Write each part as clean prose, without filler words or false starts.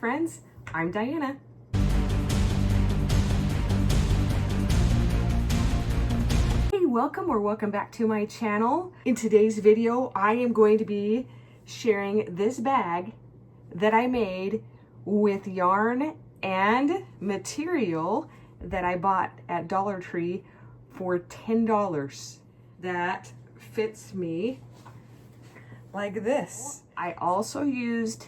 friends, I'm Diana. Hey, welcome back to my channel. In today's video, I am going to be sharing this bag that I made with yarn and material that I bought at Dollar Tree for $10. That fits me like this. I also used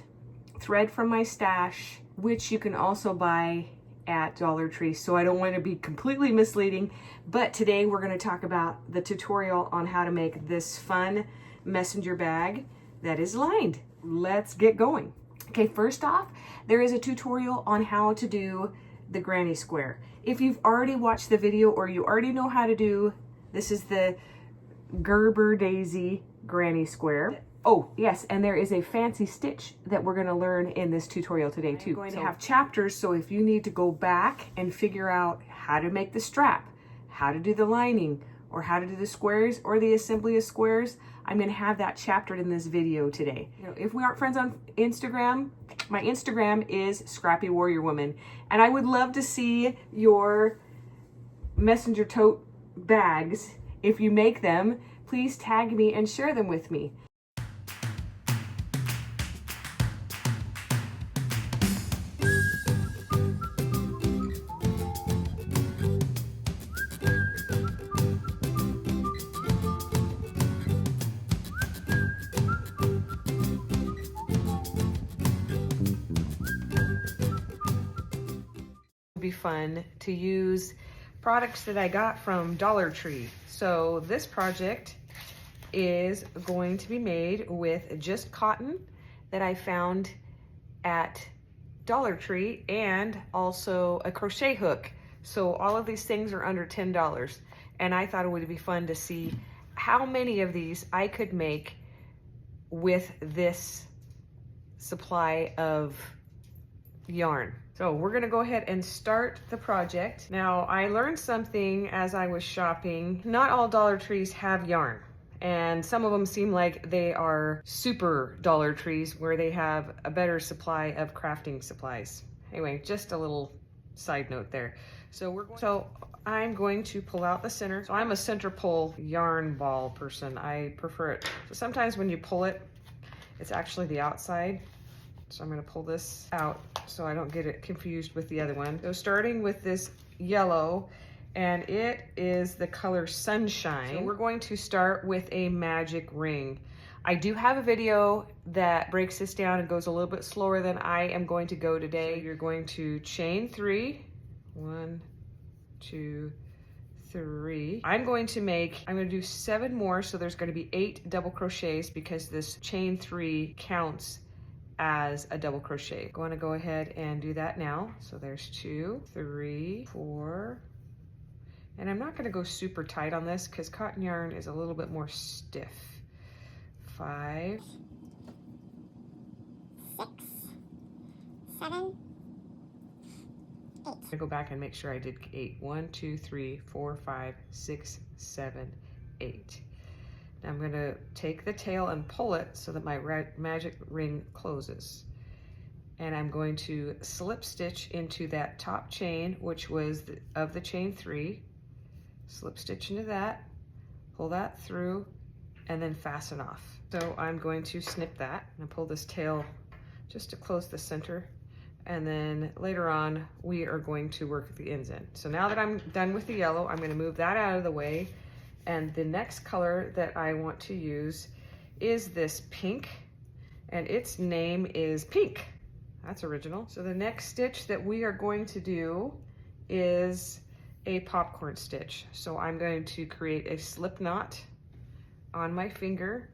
thread from my stash, which you can also buy at Dollar Tree, so I don't want to be completely misleading, but today we're going to talk about the tutorial on how to make this fun messenger bag that is lined. Let's get going. Okay, first off, there is a tutorial on how to do the granny square. If you've already watched the video or you already know how to do, this is the Gerber Daisy granny square. Oh yes, and there is a fancy stitch that we're going to learn in this tutorial today too. I'm going to have chapters, so if you need to go back and figure out how to make the strap, how to do the lining, or how to do the squares or the assembly of squares, I'm going to have that chaptered in this video today. You know, if we aren't friends on Instagram, my Instagram is Scrappy Warrior Woman, and I would love to see your messenger tote bags. If you make them, please tag me and share them with me. Be fun to use products that I got from Dollar Tree. So this project is going to be made with just cotton that I found at Dollar Tree and also a crochet hook. So all of these things are under $10, and I thought it would be fun to see how many of these I could make with this supply of yarn. So we're gonna go ahead and start the project. Now, I learned something as I was shopping. Not all Dollar Trees have yarn, and some of them seem like they are super Dollar Trees where they have a better supply of crafting supplies. Anyway, just a little side note there. So I'm going to pull out the center. So I'm a center pull yarn ball person. I prefer it. So sometimes when you pull it, it's actually the outside. So I'm going to pull this out so I don't get it confused with the other one. So starting with this yellow, and it is the color Sunshine. So we're going to start with a magic ring. I do have a video that breaks this down and goes a little bit slower than I am going to go today. So you're going to chain 3, 1, 2, 3. I'm going to do 7 more, so there's going to be 8 double crochets because this chain 3 counts as a double crochet. Going to go ahead and do that now. So there's 2, 3, 4, and I'm not going to go super tight on this because cotton yarn is a little bit more stiff. 5, 6, 7, 8. I'm gonna go back and make sure I did 8. 1, 2, 3, 4, 5, 6, 7, 8. Now I'm going to take the tail and pull it so that my magic ring closes. And I'm going to slip stitch into that top chain, which was of the chain 3. Slip stitch into that, pull that through, and then fasten off. So I'm going to snip that and pull this tail just to close the center. And then later on, we are going to work the ends in. So now that I'm done with the yellow, I'm going to move that out of the way. And the next color that I want to use is this pink, and its name is Pink. That's original. So the next stitch that we are going to do is a popcorn stitch. So I'm going to create a slip knot on my finger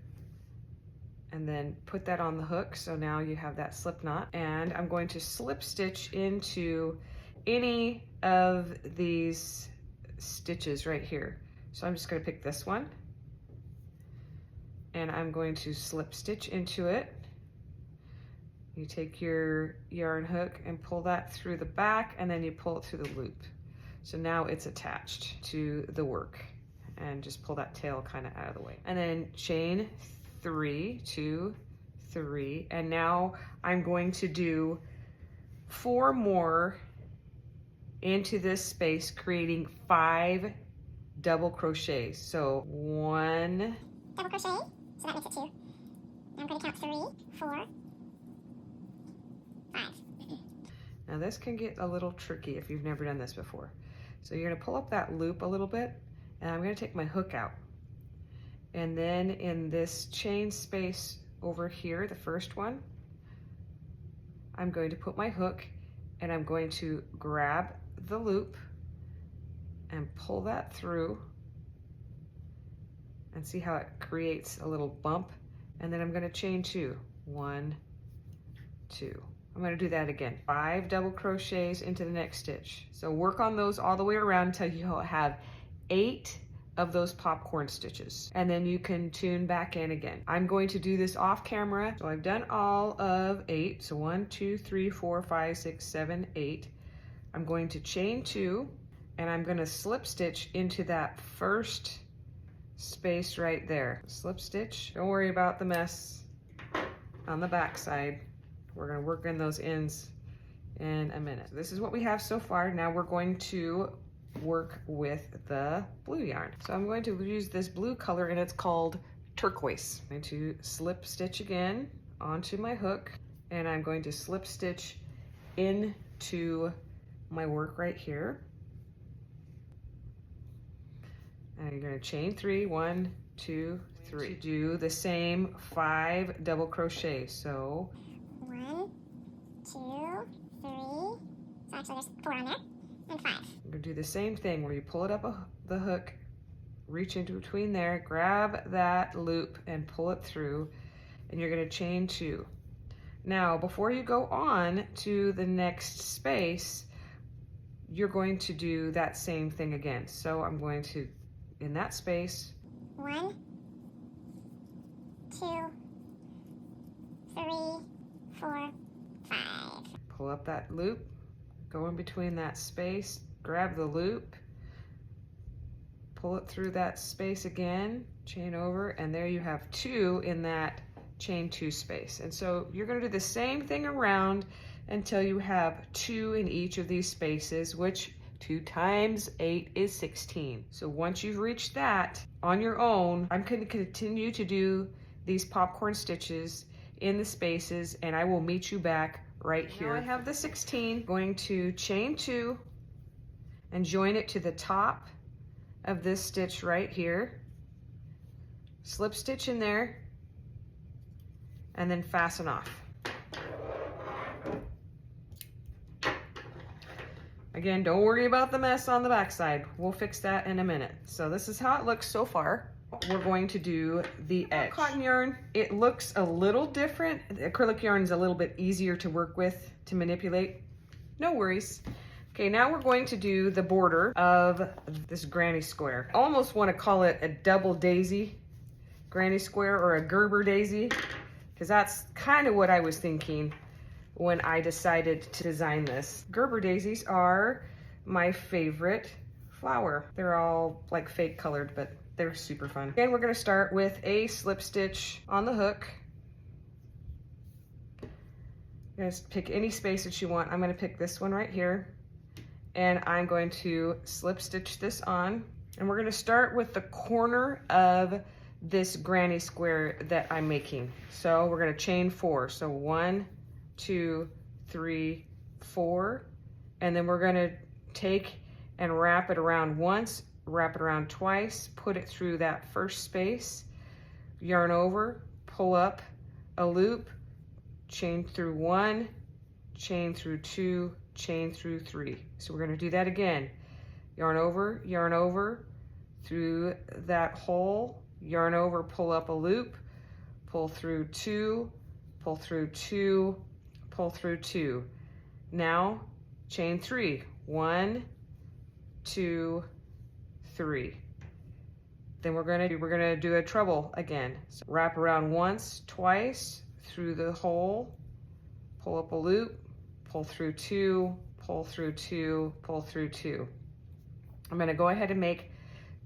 and then put that on the hook. So now you have that slip knot, and I'm going to slip stitch into any of these stitches right here. So I'm just going to pick this one, and I'm going to slip stitch into it. You take your yarn hook and pull that through the back, and then you pull it through the loop. So now it's attached to the work, and just pull that tail kind of out of the way. And then chain 3, 2, 3, and now I'm going to do 4 more into this space, creating 5 double crochets. So 1 double crochet, so that makes it 2. Now I'm going to count 3, 4, 5. Now this can get a little tricky if you've never done this before. So you're going to pull up that loop a little bit, and I'm going to take my hook out. And then in this chain space over here, the first one, I'm going to put my hook, and I'm going to grab the loop and pull that through, and see how it creates a little bump. And then I'm going to chain 2. 1, 2. I'm going to do that again. 5 double crochets into the next stitch. So work on those all the way around until you have 8 of those popcorn stitches, and then you can tune back in again. I'm going to do this off camera. So I've done all of 8. So 1, 2, 3, 4, 5, 6, 7, 8. I'm going to chain 2, and I'm going to slip stitch into that first space right there. Slip stitch. Don't worry about the mess on the back side. We're going to work in those ends in a minute. This is what we have so far. Now we're going to work with the blue yarn. So I'm going to use this blue color, and it's called turquoise. I'm going to slip stitch again onto my hook, and I'm going to slip stitch into my work right here. And you're going to chain 3, 1, 2, 3. Do the same 5 double crochets. So 1, 2, 3. So actually there's 4 on there, and 5. I'm going to do the same thing where you pull it up the hook, reach into between there, grab that loop and pull it through, and you're going to chain 2. Now, before you go on to the next space, you're going to do that same thing again. So I'm going to, in that space, 1, 2, 3, 4, 5. pull up that loop, go in between that space, grab the loop, pull it through that space again, chain over, and there you have 2 in that chain 2 space. And so you're going to do the same thing around until you have 2 in each of these spaces, which 2 times 8 is 16. So once you've reached that on your own, I'm going to continue to do these popcorn stitches in the spaces, and I will meet you back right here. Now I have the 16, going to chain 2 and join it to the top of this stitch right here, slip stitch in there, and then fasten off. Again, don't worry about the mess on the back side. We'll fix that in a minute. So this is how it looks so far. We're going to do the edge. Cotton yarn, it looks a little different. The acrylic yarn is a little bit easier to work with, to manipulate. No worries. Okay, now we're going to do the border of this granny square. I almost want to call it a double daisy granny square, or a Gerber daisy, because that's kind of what I was thinking when I decided to design this. Gerber daisies are my favorite flower. They're all like fake colored, but they're super fun. Again, we're going to start with a slip stitch on the hook. You're going to pick any space that you want. I'm going to pick this one right here, and I'm going to slip stitch this on, and we're going to start with the corner of this granny square that I'm making. So we're going to chain 4. So 1, 2, 3, 4, and then we're going to take and wrap it around once, wrap it around twice, put it through that first space, yarn over, pull up a loop, chain through 1, chain through 2, chain through 3. So we're going to do that again. Yarn over through that hole, yarn over, pull up a loop, pull through 2, pull through 2, pull through 2. Now chain 3. 1, 2, 3. Then we're gonna do a treble again. So wrap around once, twice through the hole, pull up a loop, pull through 2, pull through 2, pull through 2. I'm gonna go ahead and make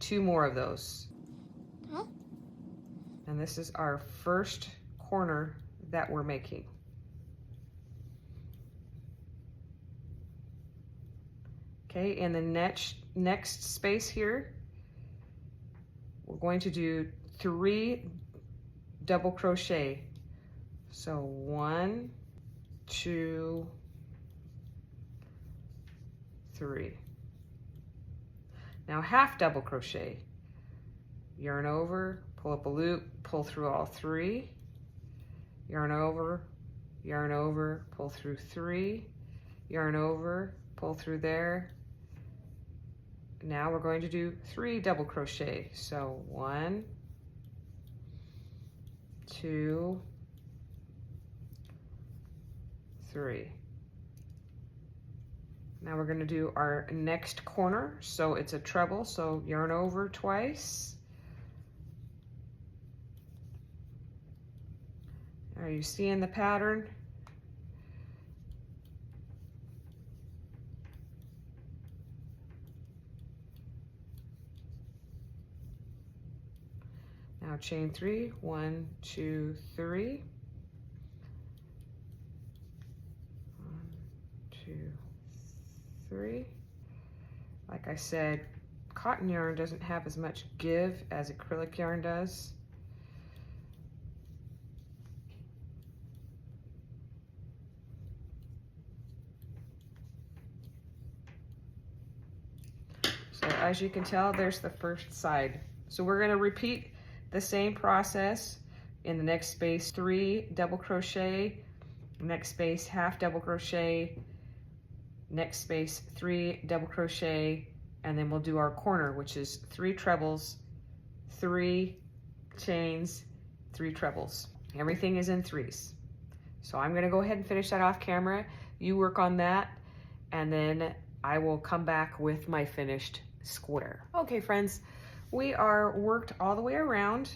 2 more of those. Okay. And this is our first corner that we're making. Okay, in the next space here, we're going to do 3 double crochet. So 1, 2, 3. Now half double crochet. Yarn over, pull up a loop, pull through all 3. Yarn over, pull through 3. Yarn over, pull through there. Now we're going to do 3 double crochet. So 1, 2, 3. Now we're going to do our next corner. So it's a treble, so yarn over twice. Are you seeing the pattern? Now chain 3, 1, 2, 3. 1, 2, 3. Like I said, cotton yarn doesn't have as much give as acrylic yarn does. So as you can tell, there's the first side. So we're going to repeat the same process in the next space. 3 double crochet, next space half double crochet, next space 3 double crochet, and then we'll do our corner, which is 3 trebles, 3 chains, 3 trebles. Everything is in 3s. So I'm going to go ahead and finish that off camera. You work on that, and then I will come back with my finished square. Okay friends, we are worked all the way around.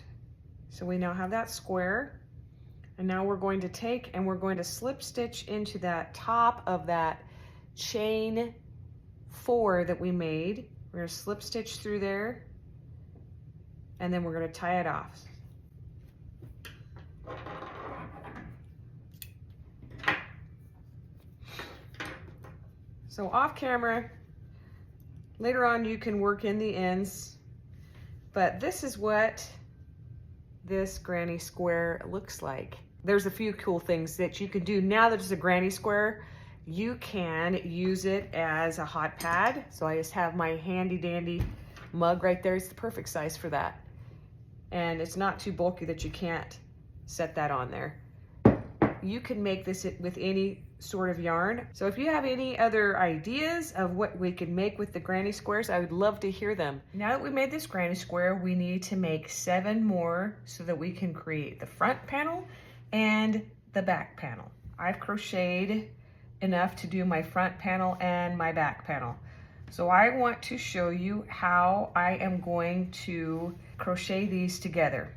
So we now have that square. And now we're going to take and we're going to slip stitch into that top of that chain 4 that we made. We're going to slip stitch through there, and then we're going to tie it off. So off camera, later on you can work in the ends, but this is what this granny square looks like. There's a few cool things that you can do. Now that it's a granny square, you can use it as a hot pad. So I just have my handy dandy mug right there. It's the perfect size for that. And it's not too bulky that you can't set that on there. You can make this with any sort of yarn. So if you have any other ideas of what we can make with the granny squares, I would love to hear them. Now that we made this granny square, we need to make 7 more so that we can create the front panel and the back panel. I've crocheted enough to do my front panel and my back panel. So I want to show you how I am going to crochet these together.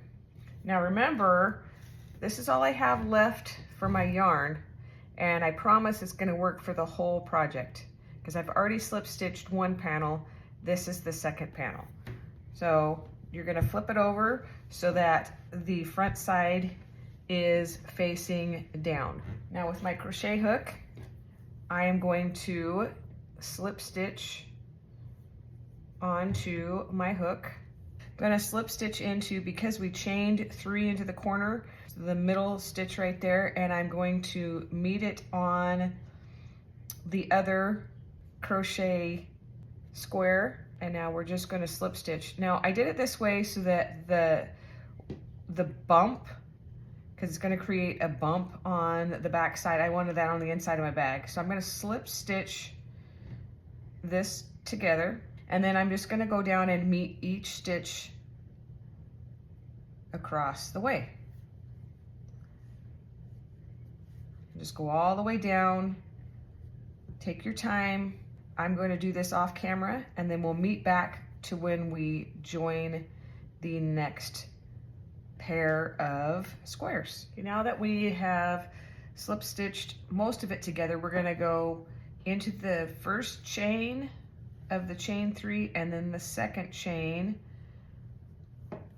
Now remember, this is all I have left for my yarn, and I promise it's going to work for the whole project because I've already slip stitched 1 panel. This is the 2nd panel. So you're going to flip it over so that the front side is facing down. Now with my crochet hook, I am going to slip stitch onto my hook. I'm going to slip stitch into, because we chained 3 into the corner, so the middle stitch right there, and I'm going to meet it on the other crochet square, and now we're just going to slip stitch. Now I did it this way so that the bump, because it's going to create a bump on the back side, I wanted that on the inside of my bag. So I'm going to slip stitch this together, and then I'm just going to go down and meet each stitch across the way. Just go all the way down, take your time. I'm going to do this off camera, and then we'll meet back to when we join the next pair of squares. Okay, now that we have slip stitched most of it together, we're going to go into the first chain of the chain 3 and then the 2nd chain,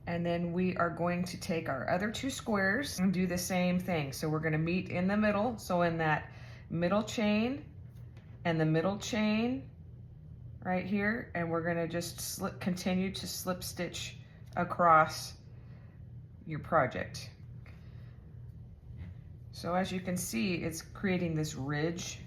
and then we are going to take our other 2 squares and do the same thing. So we're going to meet in the middle, so in that middle chain and the middle chain right here, and we're gonna just continue to slip stitch across your project. So as you can see, it's creating this ridge,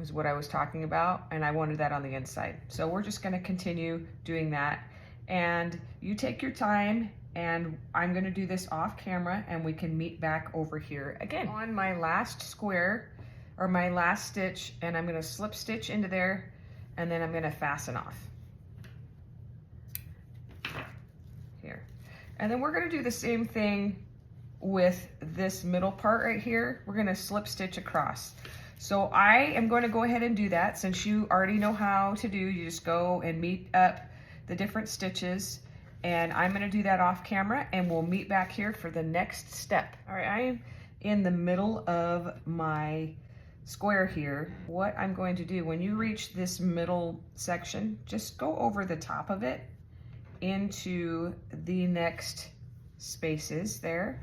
is what I was talking about, and I wanted that on the inside. So we're just gonna continue doing that, and you take your time, and I'm gonna do this off camera, and we can meet back over here again. On my last square, or my last stitch, and I'm gonna slip stitch into there, and then I'm gonna fasten off. Here. And then we're gonna do the same thing with this middle part right here. We're gonna slip stitch across. So I am going to go ahead and do that. Since you already know how to do, you just go and meet up the different stitches, and I'm going to do that off camera, and we'll meet back here for the next step. All right, I am in the middle of my square here. What I'm going to do, when you reach this middle section, just go over the top of it into the next spaces there,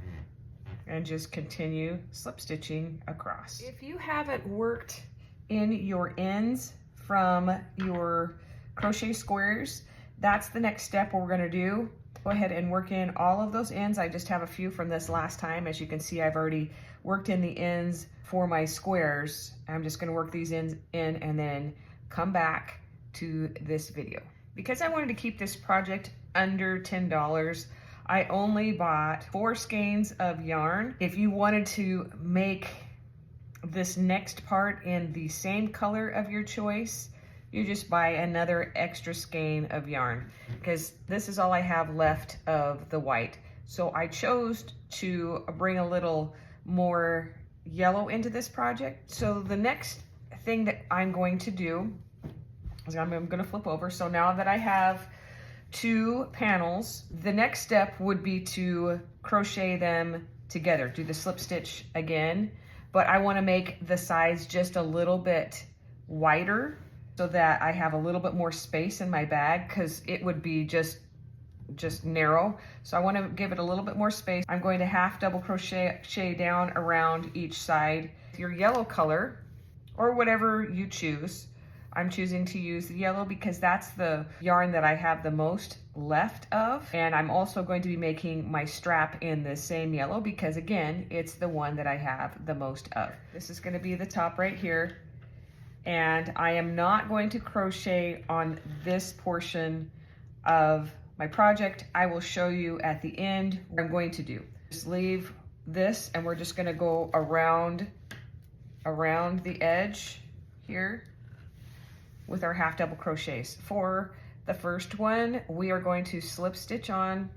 and just continue slip stitching across. If you haven't worked in your ends from your crochet squares, that's the next step we're gonna do. Go ahead and work in all of those ends. I just have a few from this last time. As you can see, I've already worked in the ends for my squares. I'm just gonna work these ends in and then come back to this video. Because I wanted to keep this project under $10, I only bought 4 skeins of yarn. If you wanted to make this next part in the same color of your choice, you just buy another extra skein of yarn, because this is all I have left of the white. So I chose to bring a little more yellow into this project. So the next thing that I'm going to do is I'm going to flip over. So now that I have 2 panels, the next step would be to crochet them together, do the slip stitch again, but I want to make the sides just a little bit wider so that I have a little bit more space in my bag, because it would be just narrow. So I want to give it a little bit more space. I'm going to half double crochet down around each side. Your yellow color, or whatever you choose, I'm choosing to use the yellow because that's the yarn that I have the most left of. And I'm also going to be making my strap in the same yellow because, again, it's the one that I have the most of. This is going to be the top right here. And I am not going to crochet on this portion of my project. I will show you at the end what I'm going to do. Just leave this, and we're just going to go around the edge here with our half double crochets. For the first one, we are going to slip stitch on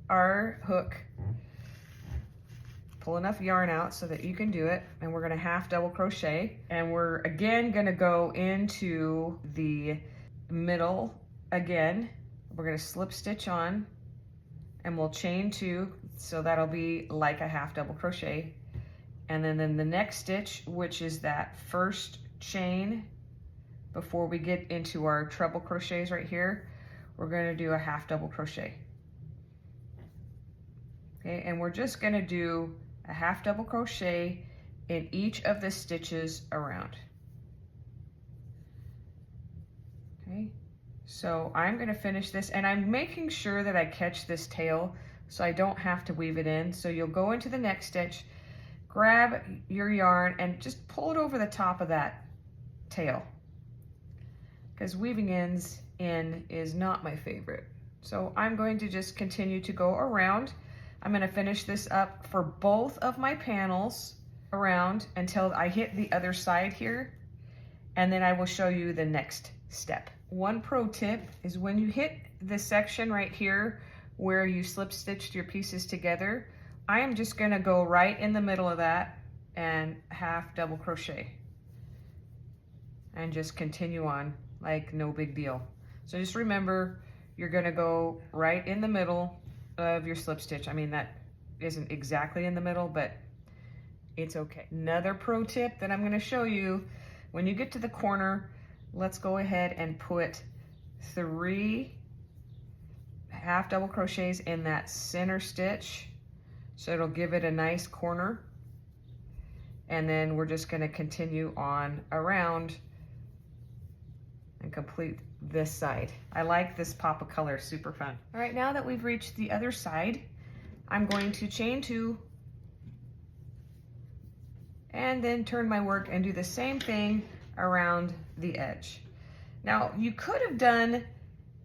our hook, pull enough yarn out so that you can do it, and we're going to half double crochet, and we're again going to go into the middle again. We're going to slip stitch on, and we'll chain 2, so that'll be like a half double crochet. And then the next stitch, which is that first chain before we get into our treble crochets right here, we're going to do a half double crochet. Okay, and we're just going to do a half double crochet in each of the stitches around. Okay, so I'm going to finish this, and I'm making sure that I catch this tail so I don't have to weave it in. So you'll go into the next stitch, grab your yarn, and just pull it over the top of that tail, because weaving ends in is not my favorite. So I'm going to just continue to go around. I'm going to finish this up for both of my panels around until I hit the other side here, and then I will show you the next step. One pro tip is when you hit this section right here where you slip stitched your pieces together, I am just going to go right in the middle of that and half double crochet and just continue on like no big deal. So just remember, you're going to go right in the middle of your slip stitch. I mean, that isn't exactly in the middle, but it's okay. Another pro tip that I'm going to show you, when you get to the corner, let's go ahead and put 3 half double crochets in that center stitch, so it'll give it a nice corner. And then we're just going to continue on around and complete this side. I like this pop of color, super fun. All right, now that we've reached the other side, I'm going to chain 2 and then turn my work and do the same thing around the edge. Now, you could have done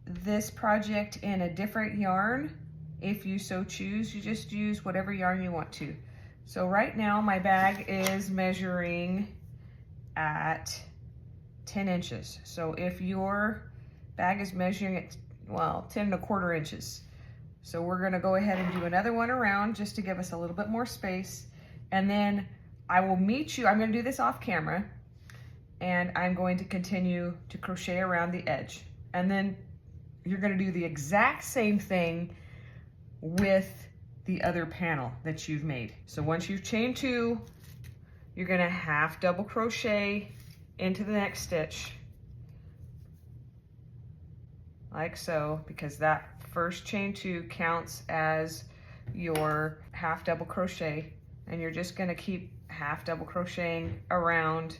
this project in a different yarn if you so choose. You just use whatever yarn you want to. So right now my bag is measuring at 10 inches. So if your bag is measuring at, well, 10 1/4 inches. So we're gonna go ahead and do another one around just to give us a little bit more space. And then I will meet you, I'm gonna do this off camera, and I'm going to continue to crochet around the edge. And then you're gonna do the exact same thing with the other panel that you've made. So once you've chained 2, you're gonna half double crochet into the next stitch, like so, because that first chain 2 counts as your half double crochet, and you're just gonna keep half double crocheting around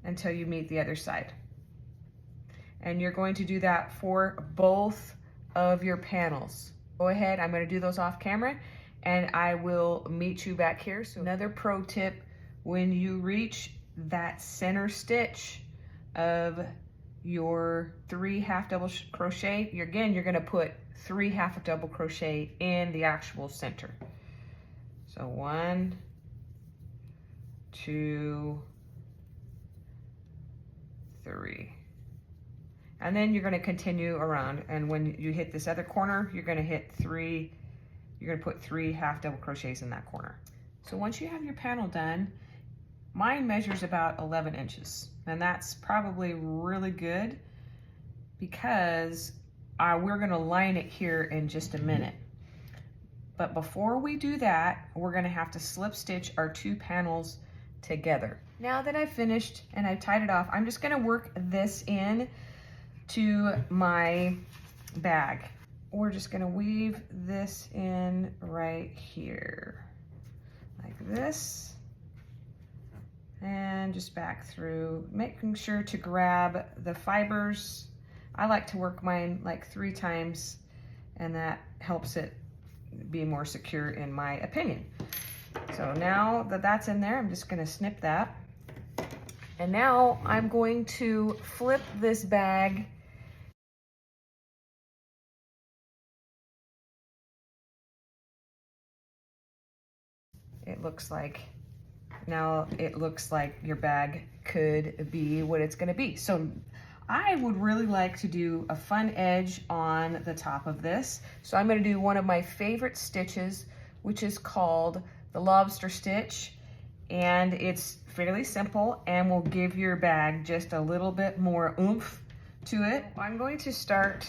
until you meet the other side. And you're going to do that for both of your panels. Go ahead, I'm gonna do those off camera and I will meet you back here. So another pro tip, when you reach that center stitch of your 3 half double crochet, you're gonna put 3 half double crochet in the actual center. So 1, 2, 3. And then you're gonna continue around, and when you hit this other corner, you're gonna put 3 half double crochets in that corner. So once you have your panel done, mine measures about 11 inches, and that's probably really good because we're gonna line it here in just a minute. But before we do that, we're gonna have to slip stitch our 2 panels together. Now that I've finished and I've tied it off, I'm just gonna work this in to my bag. We're just gonna weave this in right here, like this, and just back through, making sure to grab the fibers. I like to work mine like 3 times, and that helps it be more secure in my opinion. So now that that's in there, I'm just gonna snip that. And now I'm going to flip this bag now it looks like your bag could be what it's gonna be. So I would really like to do a fun edge on the top of this. So I'm gonna do one of my favorite stitches, which is called the Lobster Stitch. And it's fairly simple and will give your bag just a little bit more oomph to it. I'm going to start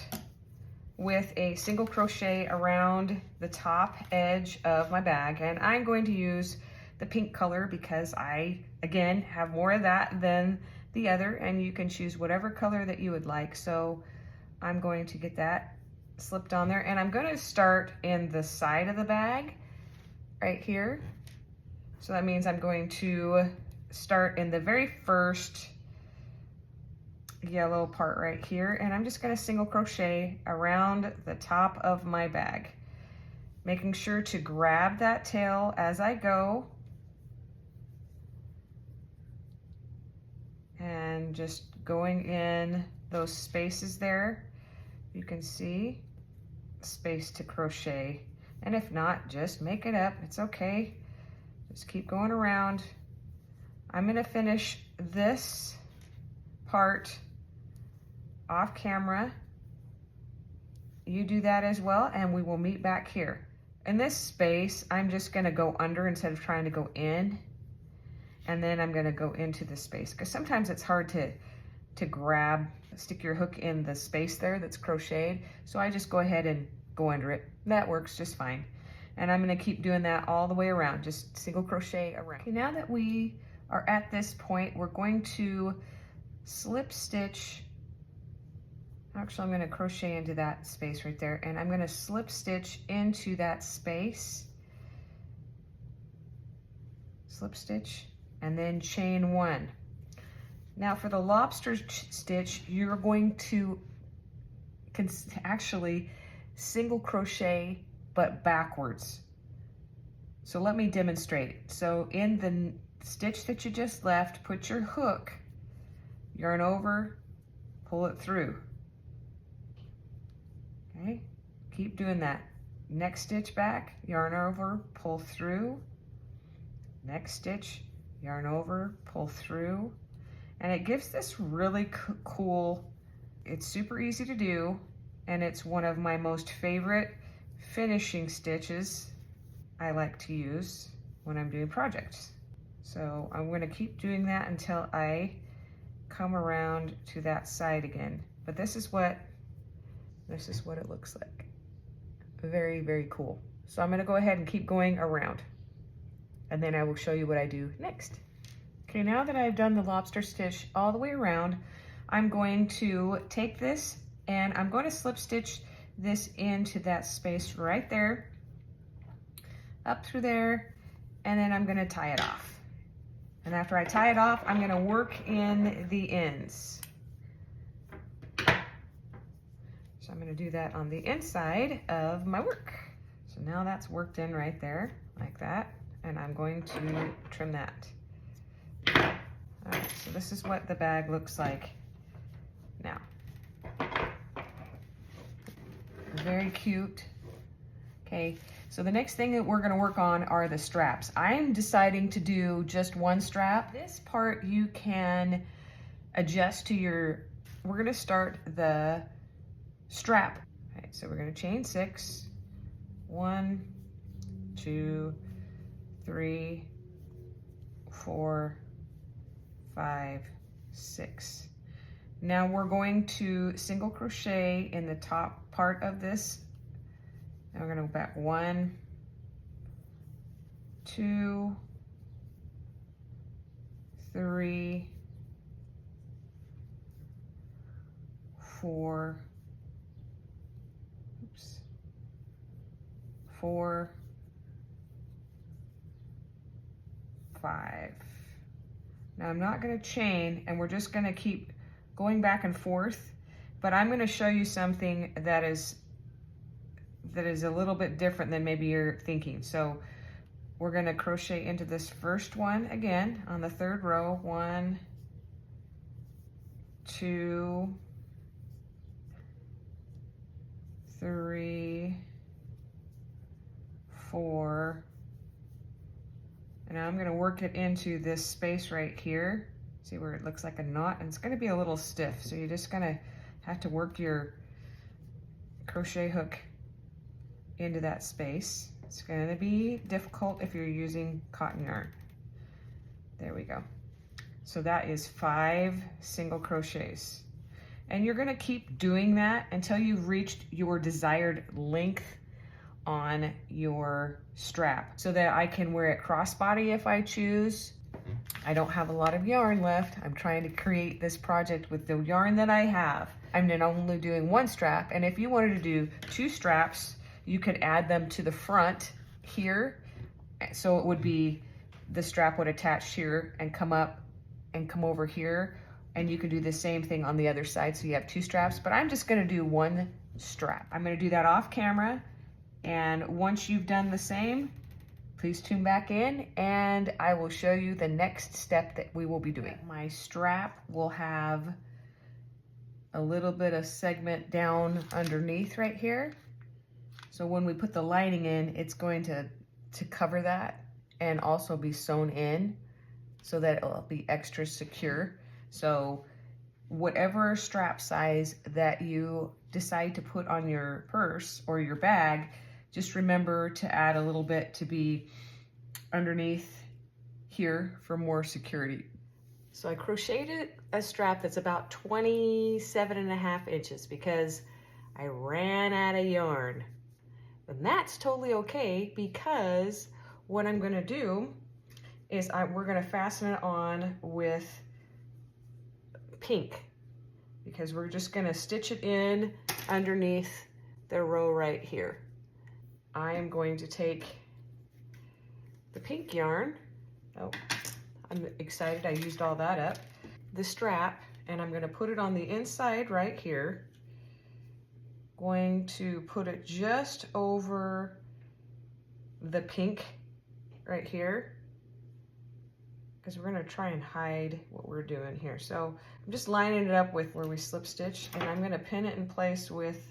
with a single crochet around the top edge of my bag, and I'm going to use the pink color because I, again, have more of that than the other, and you can choose whatever color that you would like. So I'm going to get that slipped on there, and I'm going to start in the side of the bag right here. So that means I'm going to start in the very first yellow part right here, and I'm just going to single crochet around the top of my bag, making sure to grab that tail as I go, and just going in those spaces there. You can see space to crochet, and if not, just make it up. It's okay, just keep going around. I'm going to finish this part off camera. You do that as well, and we will meet back here. In this space, I'm just gonna go under instead of trying to go in, and then I'm gonna go into the space, because sometimes it's hard to grab, stick your hook in the space there that's crocheted. So I just go ahead and go under it. That works just fine. And I'm gonna keep doing that all the way around, just single crochet around. Okay, now that we are at this point, we're going to slip stitch. Actually, I'm going to crochet into that space right there, and I'm going to slip stitch into that space, slip stitch, and then chain 1. Now for the lobster stitch, you're going to actually single crochet, but backwards. So let me demonstrate. So in the stitch that you just left, put your hook, yarn over, pull it through. Okay, keep doing that. Next stitch back, yarn over, pull through. Next stitch, yarn over, pull through. And it gives this really cool, it's super easy to do, and it's one of my most favorite finishing stitches I like to use when I'm doing projects. So I'm gonna keep doing that until I come around to that side again. But this is what it looks like. Very, very cool. So I'm gonna go ahead and keep going around, and then I will show you what I do next. Okay, now that I've done the lobster stitch all the way around, I'm going to take this and I'm going to slip stitch this into that space right there, up through there, and then I'm going to tie it off. And after I tie it off, I'm going to work in the ends. So I'm going to do that on the inside of my work. So now that's worked in right there, like that, and I'm going to trim that. All right, so this is what the bag looks like now. Very cute. Okay, so the next thing that we're gonna work on are the straps. I'm deciding to do just one strap. This part you can adjust to your, we're gonna start the strap. All right, so we're gonna chain 6. 1, 2, 3, 4, 5, 6. Now we're going to single crochet in the top part of this. Now we're going to go back 1, 2, 3, 4, 4, 5. Now I'm not going to chain, and we're just going to keep going back and forth, but I'm going to show you something that is a little bit different than maybe you're thinking. So we're going to crochet into this first one again on the 3rd row. 1, 2, 3, 4, and I'm going to work it into this space right here. See where it looks like a knot, and it's going to be a little stiff, so you're just going to have to work your crochet hook into that space. It's going to be difficult if you're using cotton yarn. There we go. So that is 5 single crochets, and you're going to keep doing that until you've reached your desired length on your strap, so that I can wear it crossbody if I choose. I don't have a lot of yarn left. I'm trying to create this project with the yarn that I have. I'm then only doing 1 strap, and if you wanted to do 2 straps, you could add them to the front here. So it would be, the strap would attach here and come up and come over here, and you can do the same thing on the other side, so you have 2 straps, but I'm just gonna do 1 strap. I'm gonna do that off camera, and once you've done the same, please tune back in and I will show you the next step that we will be doing. My strap will have a little bit of segment down underneath right here. So when we put the lining in, it's going to cover that and also be sewn in so that it'll be extra secure. So whatever strap size that you decide to put on your purse or your bag, just remember to add a little bit to be underneath here for more security. So I crocheted a strap that's about 27.5 inches because I ran out of yarn. And that's totally okay, because what I'm gonna do is we're gonna fasten it on with pink, because we're just gonna stitch it in underneath the row right here. I am going to take the pink yarn. Oh, I'm excited I used all that up. the strap and I'm gonna put it on the inside right here. Going to put it just over the pink right here, because we're gonna try and hide what we're doing here. So I'm just lining it up with where we slip stitch, and I'm gonna pin it in place with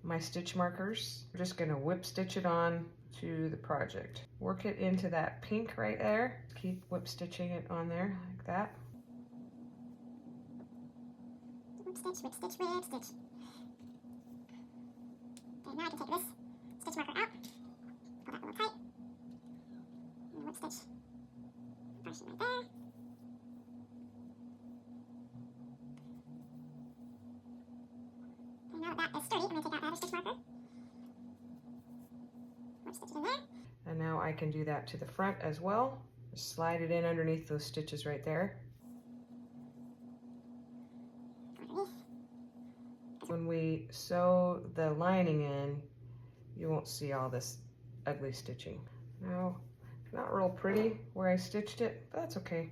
my stitch markers. We're just gonna whip stitch it on to the project. Work it into that pink right there. Keep whip stitching it on there like that. Whip stitch, whip stitch, whip stitch. Okay, now I can take this stitch marker out, pull that a little tight, and whip stitch portion right there. Okay, now that that is sturdy, I'm going to take out the other stitch marker, whip stitch it in there. And now I can do that to the front as well. Just slide it in underneath those stitches right there. When we sew the lining in, you won't see all this ugly stitching. Now, not real pretty where I stitched it, but that's okay.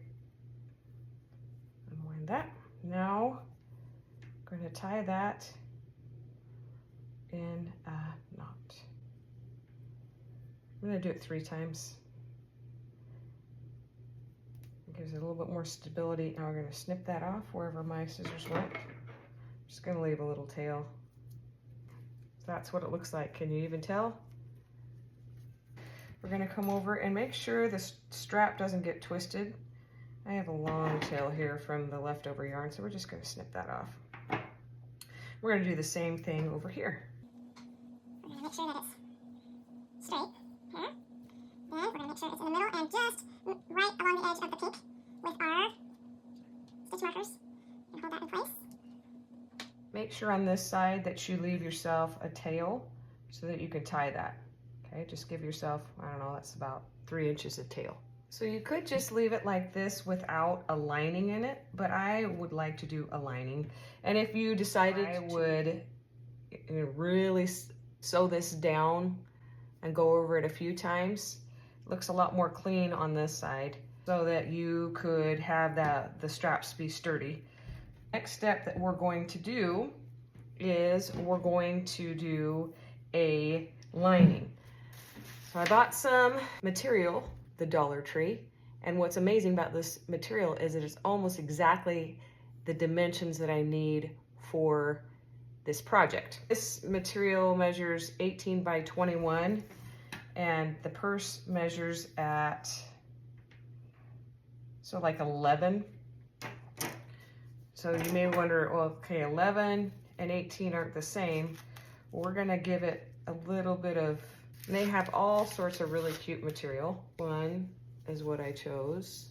Unwind that. Now, I'm going to tie that in a knot. I'm going to do it 3 times. It gives it a little bit more stability. Now we're going to snip that off wherever my scissors went. Just gonna leave a little tail. That's what it looks like. Can you even tell? We're gonna come over and make sure the strap doesn't get twisted. I have a long tail here from the leftover yarn, so we're just gonna snip that off. We're gonna do the same thing over here. We're gonna make sure that it's straight here. Then we're gonna make sure it's in the middle and just right along the edge of the pink with our stitch markers. And hold that in place. Make sure on this side that you leave yourself a tail so that you can tie that. Okay, just give yourself, I don't know, that's about 3 inches of tail. So you could just leave it like this without a lining in it, but I would like to do a lining. And if you decided I would really sew this down and go over it a few times, it looks a lot more clean on this side so that you could have the straps be sturdy. Next step that we're going to do is we're going to do a lining. So I bought some material, the Dollar Tree, and what's amazing about this material is it is almost exactly the dimensions that I need for this project. This material measures 18 by 21 and the purse measures at, so like 11. So you may wonder, well, okay, 11 and 18 aren't the same. We're gonna give it a little bit of, and they have all sorts of really cute material. One is what I chose.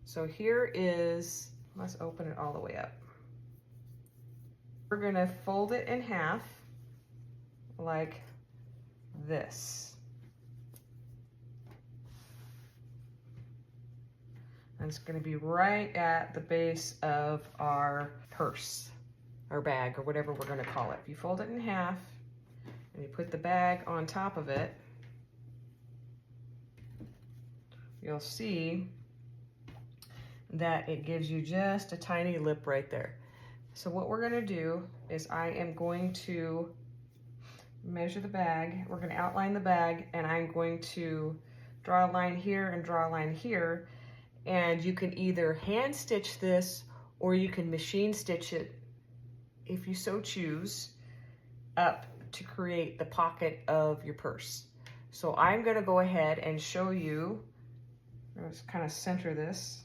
So here is, let's open it all the way up. We're gonna fold it in half like this. And it's going to be right at the base of our purse, our bag, or whatever we're going to call it. You fold it in half and you put the bag on top of it. You'll see that it gives you just a tiny lip right there. So what we're going to do is I am going to measure the bag. We're going to outline the bag, and I'm going to draw a line here and draw a line here. And you can either hand stitch this or you can machine stitch it, if you so choose, up to create the pocket of your purse. So I'm gonna go ahead and show you, let's kind of center this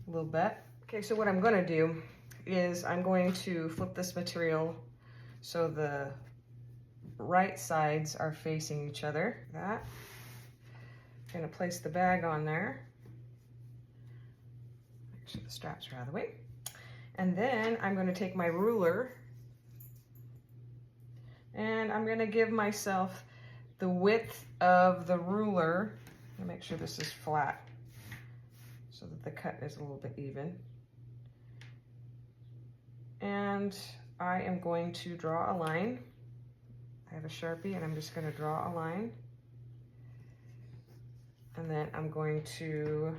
a little bit. Okay, so what I'm gonna do is I'm going to flip this material so the right sides are facing each other. That. I'm gonna place the bag on there. So the straps are out of the way. And then I'm going to take my ruler and I'm going to give myself the width of the ruler. Let me make sure this is flat so that the cut is a little bit even. And I am going to draw a line. I have a Sharpie and I'm just going to draw a line. And then I'm going to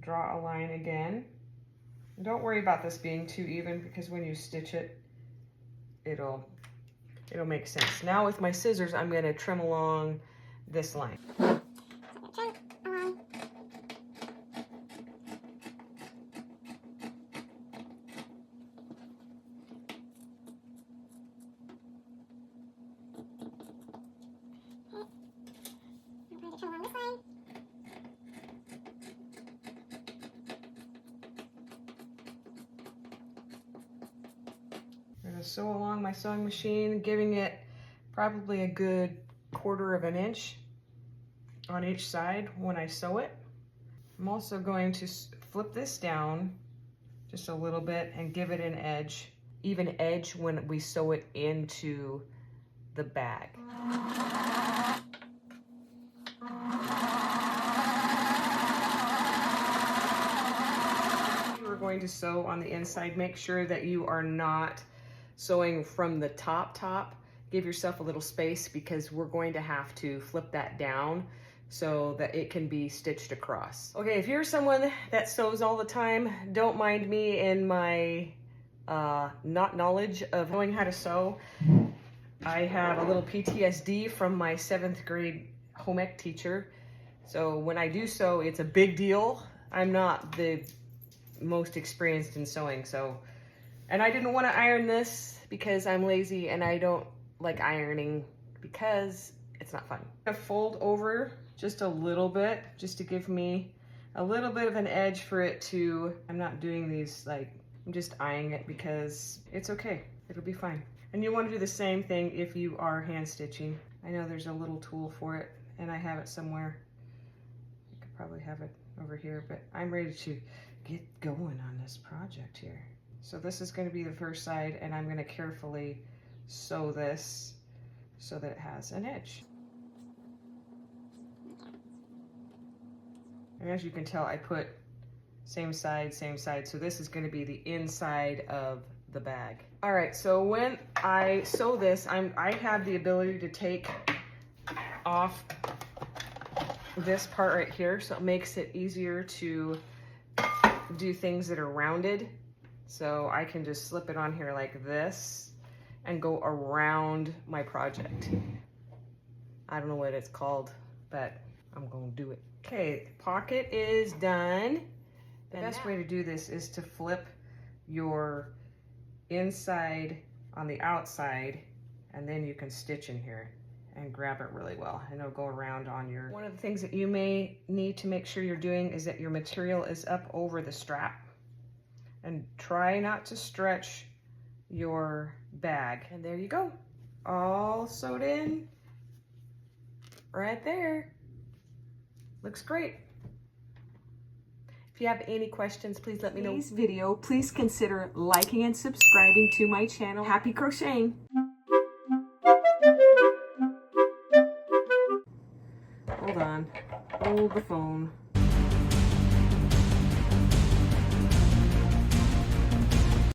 draw a line again Don't worry about this being too even because when you stitch it, it'll make sense. Now with my scissors, I'm going to trim along this line. Trim along. I'm going to trim along this line. I'm going to sew along my sewing machine, giving it probably a good 1/4 of an inch on each side when I sew it. I'm also going to flip this down just a little bit and give it an edge, even edge when we sew it into the bag. We're going to sew on the inside. Make sure that you are not sewing from the top. Give yourself a little space because we're going to have to flip that down so that it can be stitched across. Okay, if you're someone that sews all the time, don't mind me in my not knowledge of knowing how to sew. I have a little PTSD from my 7th grade home ec teacher. So when I do sew, it's a big deal. I'm not the most experienced in sewing, and I didn't want to iron this because I'm lazy and I don't like ironing because it's not fun. I'm gonna fold over just a little bit just to give me a little bit of an edge for it to, I'm not doing these like, I'm just eyeing it because it's okay, it'll be fine. And you want to do the same thing if you are hand stitching. I know there's a little tool for it and I have it somewhere. I could probably have it over here, but I'm ready to get going on this project here. So this is going to be the first side and I'm going to carefully sew this so that it has an edge. And as you can tell, I put same side, so this is going to be the inside of the bag. All right, so when I sew this, I have the ability to take off this part right here, so it makes it easier to do things that are rounded. So I can just slip it on here like this and go around my project. I don't know what it's called, but I'm gonna do it. Okay, pocket is done. The best way to do this is to flip your inside on the outside, and then you can stitch in here and grab it really well, and it'll go around on your... One of the things that you may need to make sure you're doing is that your material is up over the strap, and try not to stretch your bag. And there you go, all sewed in right there. Looks great. If you have any questions, please let me know. Today's video, please consider liking and subscribing to my channel. Happy crocheting. Hold on, hold the phone.